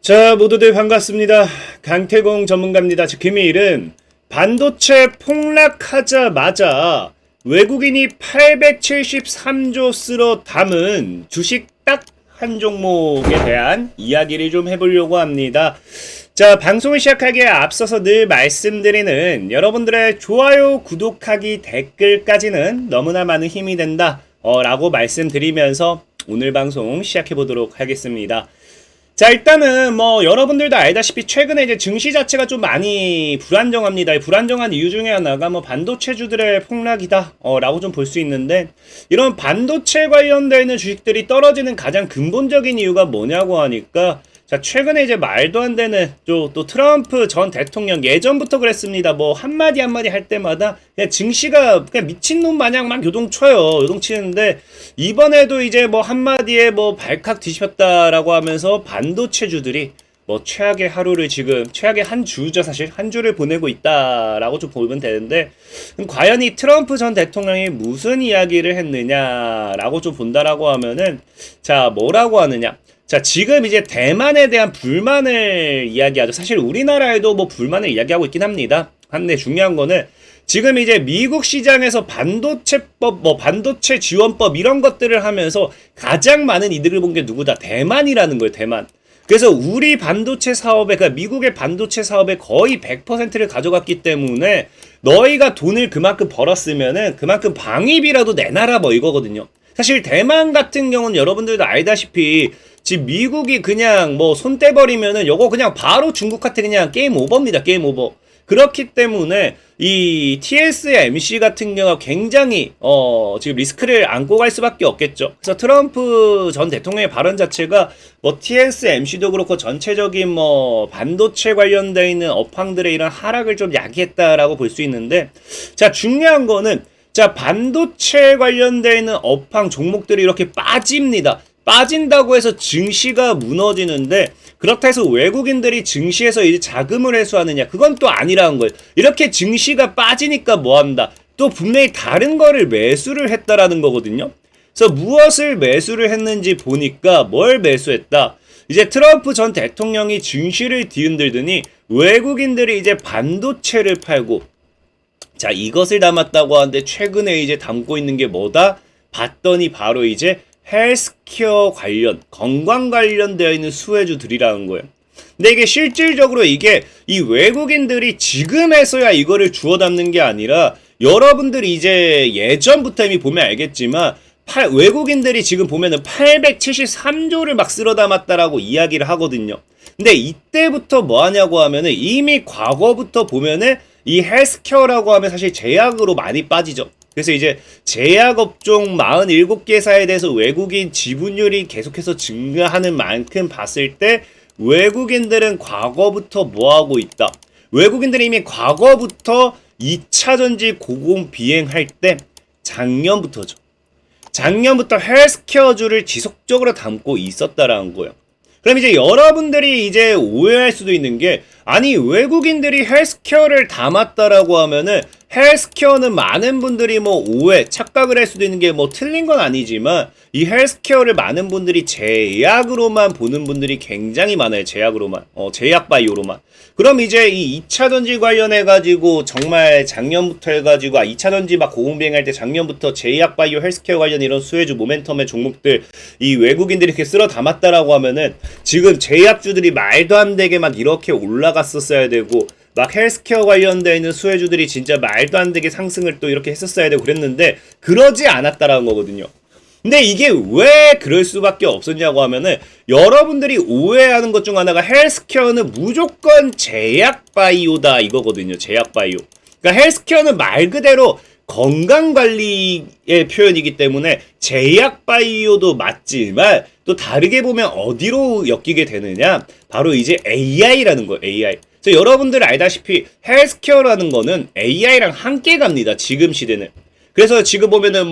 자, 모두들 반갑습니다. 강태공 전문가입니다. 즉, 금일은 반도체 폭락하자마자 외국인이 873조 쓰러 담은 주식 딱 한 종목에 대한 이야기를 좀 해보려고 합니다. 자, 방송을 시작하기에 앞서서 늘 말씀드리는 여러분들의 좋아요, 구독하기, 댓글까지는 너무나 많은 힘이 된다 라고 말씀드리면서 오늘 방송 시작해 보도록 하겠습니다. 자, 일단은 여러분들도 알다시피 최근에 이제 증시 자체가 좀 많이 불안정합니다. 불안정한 이유 중에 하나가 반도체주들의 폭락이다 라고 좀 볼 수 있는데, 이런 반도체 관련되는 주식들이 떨어지는 가장 근본적인 이유가 뭐냐고 하니까, 자, 최근에 이제 말도 안 되는 또 트럼프 전 대통령 예전부터 그랬습니다. 한마디 할 때마다 그냥 증시가 그냥 미친놈 마냥 막 요동치는데, 이번에도 이제 한마디에 발칵 뒤집혔다라고 하면서 반도체주들이 최악의 하루를 지금, 최악의 한 주죠. 사실 한 주를 보내고 있다라고 좀 보면 되는데, 그럼 과연 이 트럼프 전 대통령이 무슨 이야기를 했느냐라고 좀 본다라고 하면은, 자, 뭐라고 하느냐. 자, 지금 이제 대만에 대한 불만을 이야기하죠. 사실 우리나라에도 불만을 이야기하고 있긴 합니다. 한데 중요한 거는 지금 이제 미국 시장에서 반도체법, 반도체 지원법 이런 것들을 하면서 가장 많은 이득을 본 게 누구다? 대만이라는 거예요, 대만. 그래서 우리 반도체 사업에, 그러니까 미국의 반도체 사업에 거의 100%를 가져갔기 때문에 너희가 돈을 그만큼 벌었으면은 그만큼 방위비라도 내놔라 이거거든요. 사실 대만 같은 경우는 여러분들도 알다시피 지금 미국이 그냥 손 떼버리면은 요거 그냥 바로 중국한테 그냥 게임 오버입니다. 게임 오버. 그렇기 때문에 이 TSMC 같은 경우가 굉장히 지금 리스크를 안고 갈 수밖에 없겠죠. 그래서 트럼프 전 대통령의 발언 자체가 TSMC도 그렇고 전체적인 반도체 관련되어 있는 업황들의 이런 하락을 좀 야기했다라고 볼 수 있는데, 자, 중요한 거는 자, 반도체 관련되어 있는 업황 종목들이 이렇게 빠집니다. 빠진다고 해서 증시가 무너지는데, 그렇다 해서 외국인들이 증시에서 이제 자금을 회수하느냐, 그건 또 아니라는 거예요. 이렇게 증시가 빠지니까 뭐한다? 또 분명히 다른 거를 매수를 했다라는 거거든요. 그래서 무엇을 매수를 했는지 보니까 뭘 매수했다? 이제 트럼프 전 대통령이 증시를 뒤흔들더니 외국인들이 이제 반도체를 팔고, 자, 이것을 담았다고 하는데 최근에 이제 담고 있는 게 뭐다? 봤더니 바로 이제 헬스케어 관련, 건강 관련되어 있는 수혜주들이라는 거예요. 근데 이게 실질적으로 이게 이 외국인들이 지금에서야 이거를 주워 담는 게 아니라, 여러분들이 이제 예전부터 이미 보면 알겠지만 외국인들이 지금 보면은 873조를 막 쓸어 담았다라고 이야기를 하거든요. 근데 이때부터 뭐 하냐고 하면은 이미 과거부터 보면은 이 헬스케어라고 하면 사실 제약으로 많이 빠지죠. 그래서 이제 제약업종 47개사에 대해서 외국인 지분율이 계속해서 증가하는 만큼 봤을 때 외국인들은 과거부터 뭐하고 있다? 외국인들이 이미 과거부터 2차전지 고공 비행할 때 작년부터죠. 작년부터 헬스케어주를 지속적으로 담고 있었다라는 거예요. 그럼 이제 여러분들이 이제 오해할 수도 있는 게, 아니 외국인들이 헬스케어를 담았다라고 하면은 헬스케어는 많은 분들이 오해, 착각을 할 수도 있는 게 틀린 건 아니지만, 이 헬스케어를 많은 분들이 제약으로만 보는 분들이 굉장히 많아요. 제약으로만. 제약 바이오로만. 그럼 이제 이 2차전지 관련해가지고 정말 작년부터 해가지고 2차전지 막 고공비행할 때 작년부터 제약 바이오 헬스케어 관련 이런 수혜주 모멘텀의 종목들 이 외국인들이 이렇게 쓸어 담았다라고 하면은 지금 제약주들이 말도 안 되게 막 이렇게 올라갔었어야 되고, 막 헬스케어 관련되어 있는 수혜주들이 진짜 말도 안 되게 상승을 또 이렇게 했었어야 되고 그랬는데 그러지 않았다라는 거거든요. 근데 이게 왜 그럴 수밖에 없었냐고 하면은, 여러분들이 오해하는 것 중 하나가 헬스케어는 무조건 제약바이오다 이거거든요. 제약바이오. 그러니까 헬스케어는 말 그대로 건강관리의 표현이기 때문에 제약바이오도 맞지만, 또 다르게 보면 어디로 엮이게 되느냐, 바로 이제 AI라는 거예요. AI. 그래서 여러분들 알다시피 헬스케어라는 거는 AI랑 함께 갑니다. 지금 시대는. 그래서 지금 보면은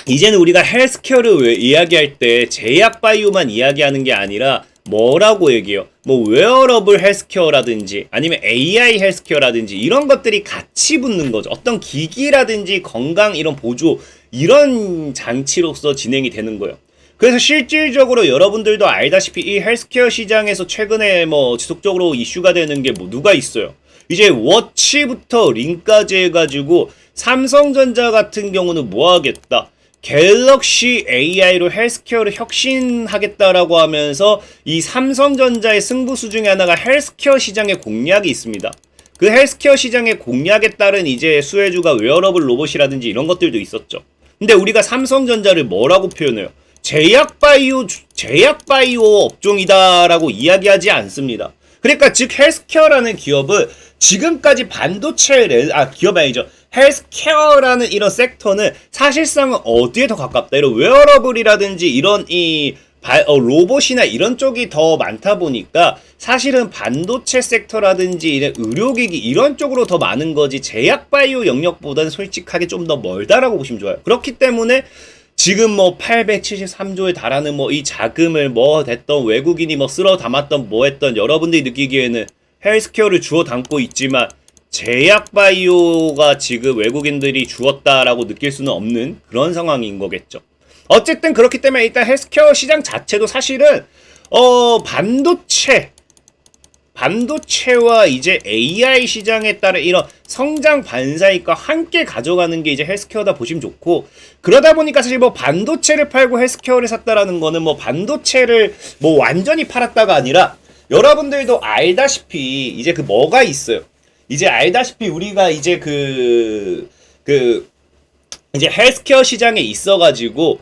이제는 우리가 헬스케어를 이야기할 때 제약바이오만 이야기하는 게 아니라 뭐라고 얘기해요? 웨어러블 헬스케어라든지 아니면 AI 헬스케어라든지 이런 것들이 같이 붙는 거죠. 어떤 기기라든지 건강 이런 보조 이런 장치로서 진행이 되는 거예요. 그래서 실질적으로 여러분들도 알다시피 이 헬스케어 시장에서 최근에 뭐 지속적으로 이슈가 되는 게 뭐 누가 있어요? 이제 워치부터 링까지 해가지고 삼성전자 같은 경우는 뭐 하겠다? 갤럭시 AI로 헬스케어를 혁신하겠다라고 하면서 이 삼성전자의 승부수 중에 하나가 헬스케어 시장의 공략이 있습니다. 그 헬스케어 시장의 공략에 따른 이제 수혜주가 웨어러블 로봇이라든지 이런 것들도 있었죠. 근데 우리가 삼성전자를 뭐라고 표현해요? 제약바이오 업종이다라고 이야기하지 않습니다. 그러니까 즉 헬스케어라는 기업은 지금까지 기업이 아니죠. 헬스케어라는 이런 섹터는 사실상은 어디에 더 가깝다. 이런 웨어러블이라든지 이런 로봇이나 이런 쪽이 더 많다 보니까 사실은 반도체 섹터라든지 이런 의료기기 이런 쪽으로 더 많은 거지 제약바이오 영역보다는 솔직하게 좀 더 멀다라고 보시면 좋아요. 그렇기 때문에 지금 뭐 873조에 달하는 뭐 이 자금을 뭐 됐던 외국인이 뭐 쓸어 담았던 뭐 했던 여러분들이 느끼기에는 헬스케어를 주워 담고 있지만 제약바이오가 지금 외국인들이 주었다라고 느낄 수는 없는 그런 상황인 거겠죠. 어쨌든 그렇기 때문에 일단 헬스케어 시장 자체도 사실은 반도체와 이제 AI 시장에 따른 이런 성장 반사이익과 함께 가져가는 게 이제 헬스케어다 보시면 좋고, 그러다 보니까 사실 뭐 반도체를 팔고 헬스케어를 샀다라는 거는 뭐 반도체를 뭐 완전히 팔았다가 아니라 여러분들도 알다시피 이제 그 뭐가 있어요. 이제 알다시피 우리가 이제 이제 헬스케어 시장에 있어가지고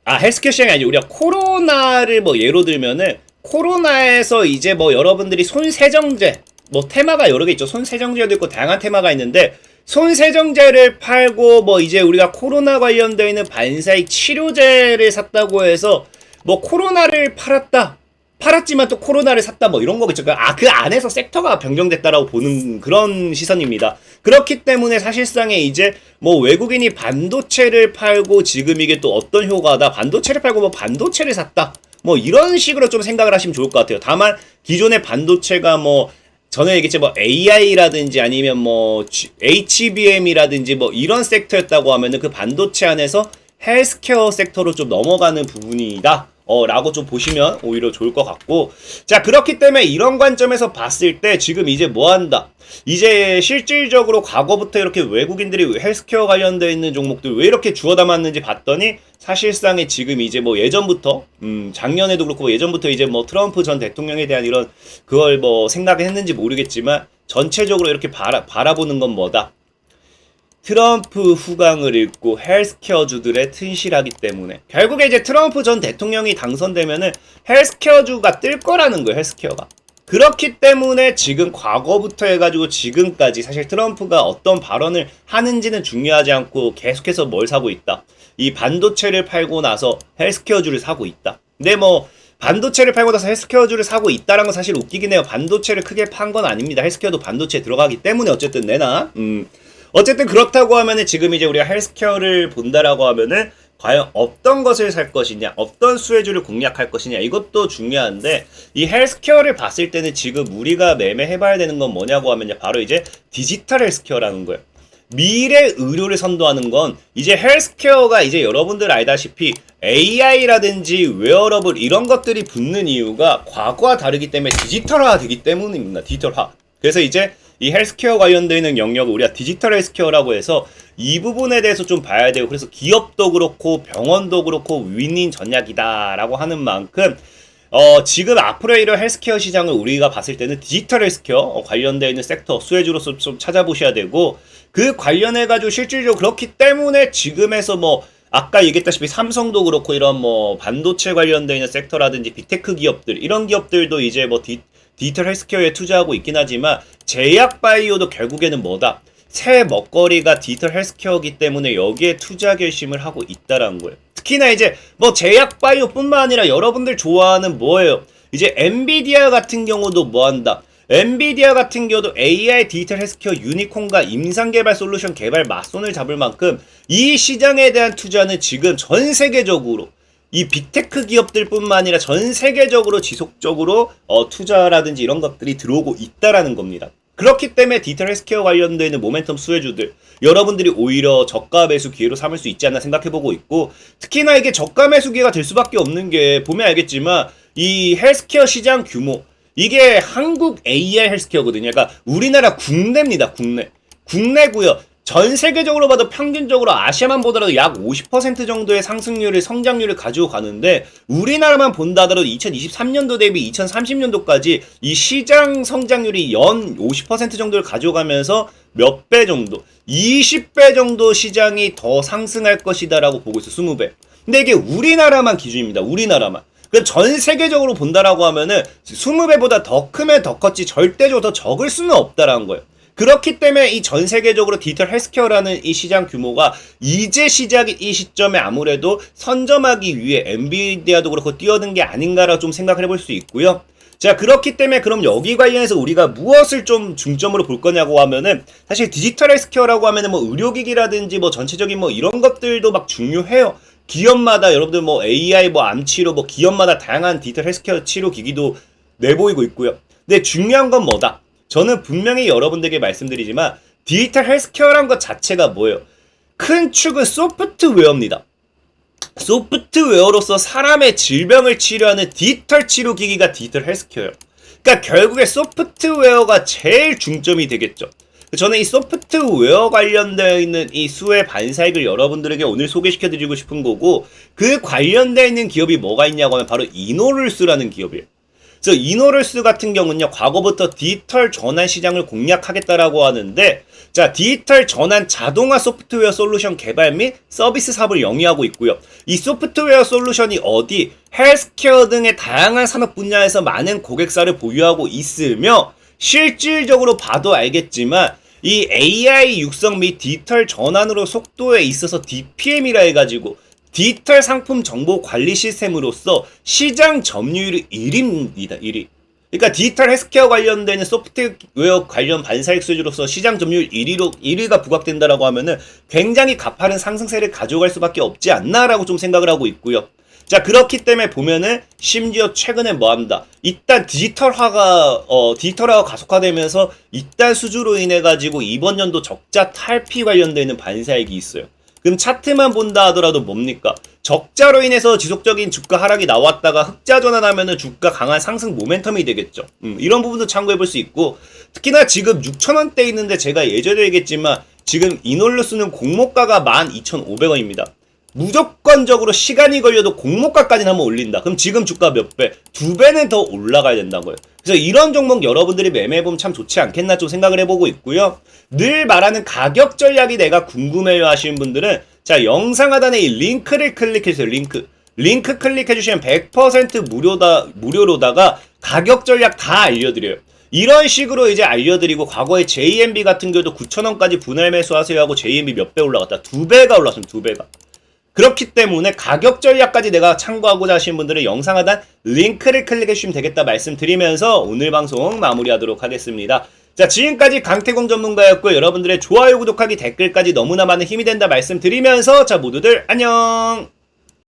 헬스케어 시장이 아니고 우리가 코로나를 뭐 예로 들면은 코로나에서 이제 뭐 여러분들이 손세정제 뭐 테마가 여러 개 있죠. 손세정제도 있고 다양한 테마가 있는데 손세정제를 팔고 뭐 이제 우리가 코로나 관련되어 있는 반사익 치료제를 샀다고 해서 뭐 코로나를 팔았지만 또 코로나를 샀다 뭐 이런 거겠죠. 그 안에서 섹터가 변경됐다라고 보는 그런 시선입니다. 그렇기 때문에 사실상에 이제 뭐 외국인이 반도체를 팔고 지금 이게 또 어떤 효과다. 반도체를 팔고 뭐 반도체를 샀다. 뭐 이런 식으로 좀 생각을 하시면 좋을 것 같아요. 다만 기존의 반도체가 뭐 전에 얘기했지 뭐 AI라든지 아니면 뭐 HBM이라든지 뭐 이런 섹터였다고 하면은 그 반도체 안에서 헬스케어 섹터로 좀 넘어가는 부분이다. 라고 좀 보시면 오히려 좋을 것 같고, 자 그렇기 때문에 이런 관점에서 봤을 때 지금 이제 뭐 한다. 이제 실질적으로 과거부터 이렇게 외국인들이 헬스케어 관련되어 있는 종목들 왜 이렇게 주워 담았는지 봤더니 사실상에 지금 이제 뭐 예전부터 작년에도 그렇고 예전부터 이제 뭐 트럼프 전 대통령에 대한 이런 그걸 뭐 생각을 했는지 모르겠지만 전체적으로 이렇게 바라보는 건 뭐다. 트럼프 후광을 읽고 헬스케어주들의 튼실하기 때문에 결국에 이제 트럼프 전 대통령이 당선되면은 헬스케어주가 뜰 거라는 거예요. 헬스케어가. 그렇기 때문에 지금 과거부터 해가지고 지금까지 사실 트럼프가 어떤 발언을 하는지는 중요하지 않고 계속해서 뭘 사고 있다. 이 반도체를 팔고 나서 헬스케어주를 사고 있다. 근데 뭐 반도체를 팔고 나서 헬스케어주를 사고 있다는 건 사실 웃기긴 해요. 반도체를 크게 판 건 아닙니다. 헬스케어도 반도체에 들어가기 때문에 어쨌든 어쨌든 그렇다고 하면은 지금 이제 우리가 헬스케어를 본다라고 하면은 과연 어떤 것을 살 것이냐, 어떤 수혜주를 공략할 것이냐, 이것도 중요한데 이 헬스케어를 봤을 때는 지금 우리가 매매해봐야 되는 건 뭐냐고 하면요, 바로 이제 디지털 헬스케어라는 거예요. 미래 의료를 선도하는 건 이제 헬스케어가 이제 여러분들 알다시피 AI라든지 웨어러블 이런 것들이 붙는 이유가 과거와 다르기 때문에 디지털화 되기 때문입니다. 디지털화. 그래서 이제 이 헬스케어 관련되는 영역을 우리가 디지털 헬스케어라고 해서 이 부분에 대해서 좀 봐야 되고, 그래서 기업도 그렇고 병원도 그렇고 윈윈 전략이다라고 하는 만큼 지금 앞으로의 이런 헬스케어 시장을 우리가 봤을 때는 디지털 헬스케어 관련되어 있는 섹터 수혜주로서 좀 찾아보셔야 되고, 그 관련해가지고 실질적으로 그렇기 때문에 지금에서 뭐 아까 얘기했다시피 삼성도 그렇고 이런 뭐 반도체 관련되어 있는 섹터라든지 빅테크 기업들 이런 기업들도 이제 뭐 디지털 헬스케어에 투자하고 있긴 하지만 제약바이오도 결국에는 뭐다? 새 먹거리가 디지털 헬스케어이기 때문에 여기에 투자 결심을 하고 있다라는 거예요. 특히나 이제 뭐 제약바이오뿐만 아니라 여러분들 좋아하는 뭐예요? 이제 엔비디아 같은 경우도 뭐 한다? 엔비디아 같은 경우도 AI 디지털 헬스케어 유니콘과 임상개발 솔루션 개발 맞손을 잡을 만큼 이 시장에 대한 투자는 지금 전 세계적으로 이 빅테크 기업들뿐만 아니라 전 세계적으로 지속적으로 투자라든지 이런 것들이 들어오고 있다라는 겁니다. 그렇기 때문에 디지털 헬스케어 관련되어 있는 모멘텀 수혜주들 여러분들이 오히려 저가 매수 기회로 삼을 수 있지 않나 생각해보고 있고, 특히나 이게 저가 매수 기회가 될 수밖에 없는 게 보면 알겠지만 이 헬스케어 시장 규모, 이게 한국 AI 헬스케어거든요. 그러니까 우리나라 국내입니다. 국내고요. 전 세계적으로 봐도 평균적으로 아시아만 보더라도 약 50% 정도의 상승률을, 성장률을 가지고 가는데, 우리나라만 본다 하더라도 2023년도 대비 2030년도까지 이 시장 성장률이 연 50% 정도를 가져가면서 몇 배 정도, 20배 정도 시장이 더 상승할 것이다라고 보고 있어. 20배. 근데 이게 우리나라만 기준입니다. 우리나라만. 전 세계적으로 본다라고 하면은 20배보다 더 크면 더 컸지 절대적으로 더 적을 수는 없다라는 거예요. 그렇기 때문에 이 전 세계적으로 디지털 헬스케어라는 이 시장 규모가 이제 시작인 이 시점에 아무래도 선점하기 위해 엔비디아도 그렇고 뛰어든 게 아닌가라고 좀 생각을 해볼 수 있고요. 자, 그렇기 때문에 그럼 여기 관련해서 우리가 무엇을 좀 중점으로 볼 거냐고 하면은, 사실 디지털 헬스케어라고 하면은 뭐 의료기기라든지 뭐 전체적인 뭐 이런 것들도 막 중요해요. 기업마다 여러분들 뭐 AI 뭐 암치료 뭐 기업마다 다양한 디지털 헬스케어 치료 기기도 내보이고 있고요. 근데 중요한 건 뭐다? 저는 분명히 여러분들에게 말씀드리지만 디지털 헬스케어란 것 자체가 뭐예요? 큰 축은 소프트웨어입니다. 소프트웨어로서 사람의 질병을 치료하는 디지털 치료 기기가 디지털 헬스케어예요. 그러니까 결국에 소프트웨어가 제일 중점이 되겠죠. 저는 이 소프트웨어 관련되어 있는 이 수혜 반사익을 여러분들에게 오늘 소개시켜드리고 싶은 거고, 그 관련되어 있는 기업이 뭐가 있냐고 하면 바로 이노룰스라는 기업이에요. 그래서 이노룰스 같은 경우는요, 과거부터 디지털 전환 시장을 공략하겠다라고 하는데, 자, 디지털 전환 자동화 소프트웨어 솔루션 개발 및 서비스 사업을 영위하고 있고요. 이 소프트웨어 솔루션이 어디? 헬스케어 등의 다양한 산업 분야에서 많은 고객사를 보유하고 있으며, 실질적으로 봐도 알겠지만 이 AI 육성 및 디지털 전환으로 속도에 있어서 DPM이라 해가지고 디지털 상품 정보 관리 시스템으로서 시장 점유율이 1위입니다. 1위. 그러니까 디지털 헬스케어 관련되는 소프트웨어 관련 반사익 수주로서 시장 점유율 1위가 부각된다라고 하면은 굉장히 가파른 상승세를 가져갈 수밖에 없지 않나라고 좀 생각을 하고 있고요. 자, 그렇기 때문에 보면은 심지어 최근에 뭐합니다. 이딴 디지털화가 가속화되면서 이딴 수주로 인해 가지고 이번 연도 적자 탈피 관련되는 반사익이 있어요. 그럼 차트만 본다 하더라도 뭡니까? 적자로 인해서 지속적인 주가 하락이 나왔다가 흑자 전환하면은 주가 강한 상승 모멘텀이 되겠죠. 이런 부분도 참고해 볼 수 있고, 특히나 지금 6,000원대 있는데 제가 예전에 얘기했지만 지금 이놀루스는 공모가가 12,500원입니다. 무조건적으로 시간이 걸려도 공모가까지는 한번 올린다. 그럼 지금 주가 몇 배? 2배는 더 올라가야 된다고요. 그래서 이런 종목 여러분들이 매매해보면 참 좋지 않겠나 좀 생각을 해보고 있고요. 늘 말하는 가격 전략이 내가 궁금해요 하시는 분들은, 자, 영상 하단에 이 링크를 클릭해주세요. 링크 클릭해주시면 100% 무료로다가 가격 전략 다 알려드려요. 이런 식으로 이제 알려드리고, 과거에 JMB 같은 경우도 9,000원까지 분할 매수하세요 하고 JMB 몇 배 올라갔다? 2배가 올랐습니다. 2배가. 그렇기 때문에 가격 전략까지 내가 참고하고자 하시는 분들은 영상 하단 링크를 클릭해 주시면 되겠다 말씀드리면서 오늘 방송 마무리하도록 하겠습니다. 자, 지금까지 강태공 전문가였고, 여러분들의 좋아요, 구독하기, 댓글까지 너무나 많은 힘이 된다 말씀드리면서, 자, 모두들 안녕!